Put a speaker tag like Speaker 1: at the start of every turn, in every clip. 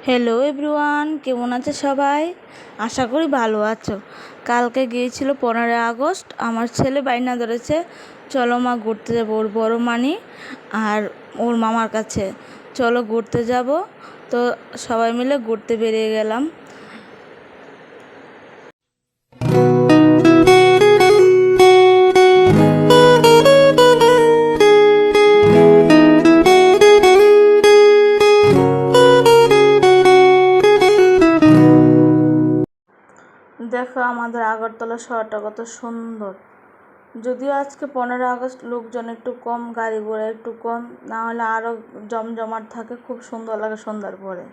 Speaker 1: Hello everyone, কেমন আছে সবাই? আশা করি ভালো আছো। কালকে গিয়েছিল 15 আগস্ট। আমার ছেলে বাইনা ধরেছে, চলো মা ঘুরতে যাবো ওর বড় মানি আর ওর মামার কাছে। চলো ঘুরতে যাব। তো সবাই মিলে ঘুরতে বেরিয়ে গেলাম। দেখো আমাদের আগরতলা শহরটা কত সুন্দর। যদিও আজকে 15 আগস্ট, লোকজন একটু কম, গাড়ি ঘোড়া একটু কম, না হলে আরও জমজমাট থাকে, খুব সুন্দর লাগে সন্ধ্যার পরে।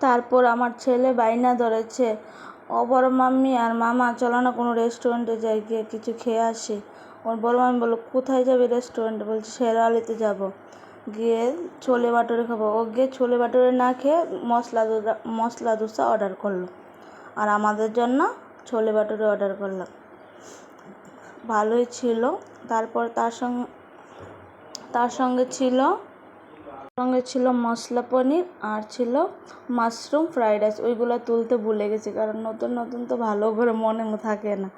Speaker 1: তারপর আমার ছেলে বাইনা ধরেছে, ও বড় মাম্মি আর মামা চলো না কোনো রেস্টুরেন্টে যাই, গিয়ে কিছু খেয়ে আসি। ওর বড় মাম্মি বললো, কোথায় যাবে রেস্টুরেন্টে? বলছে শেরাওয়ালিতে যাব, গিয়ে ছোলে বাটুরে খাবো। ও গিয়ে ছোলে বাটুরে না খেয়ে মশলা দোসা অর্ডার করলো, আর আমাদের জন্য ছোলে বাটুরে অর্ডার করলাম। ভালোই ছিল। তারপর তার সঙ্গে ছিল মশলা পনির আর ছিল মাশরুম ফ্রাইড রাইস। ওইগুলো তুলতে ভুলে গেছি, কারণ নতুন নতুন তো ভালো করে মনে থাকে না,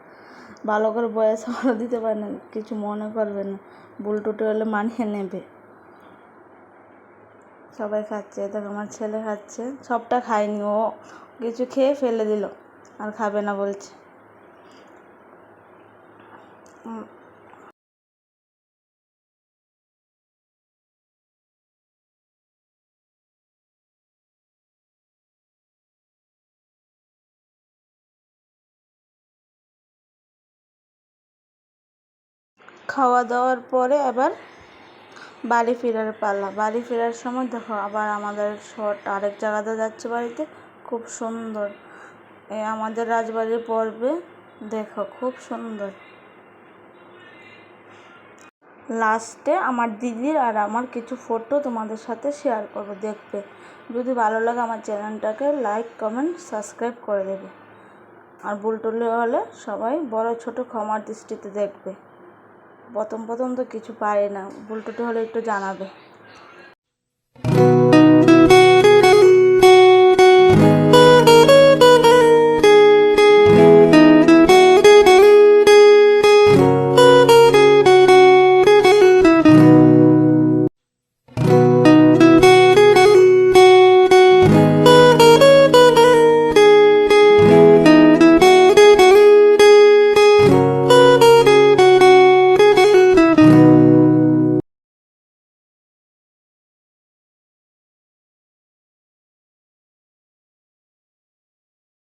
Speaker 1: ভালো করে বয়স ভালো দিতে পারে না, কিছু মনে করবে না, ভুল টুটে হলে মানিয়ে নেবে। সবাই খাচ্ছে, দেখো আমার ছেলে খাচ্ছে, সবটা খায়নি, ও কিছু খেয়ে ফেলে দিল আর খাবে না বলছে। খাওয়া দাওয়ার পরে আবার বাড়ি ফেরার পালা। বাড়ি ফেরার সময় দেখো আবার আমাদের শহরটা আরেক জায়গাতে যাচ্ছে বাড়িতে, খুব সুন্দর। আমাদের রাজবাড়ির পর্বে দেখো খুব সুন্দর। লাস্টে আমার দিদির আর আমার কিছু ফটো তোমাদের সাথে শেয়ার করবো, দেখবে। যদি ভালো লাগে আমার চ্যানেলটাকে লাইক কমেন্ট সাবস্ক্রাইব করে দেবে, আর ভুল টুল হলে সবাই বড় ছোট ক্ষমার দৃষ্টিতে দেখবে। প্রথম তো কিছু পারি না, ভুল টুটি হলে একটু জানাবে।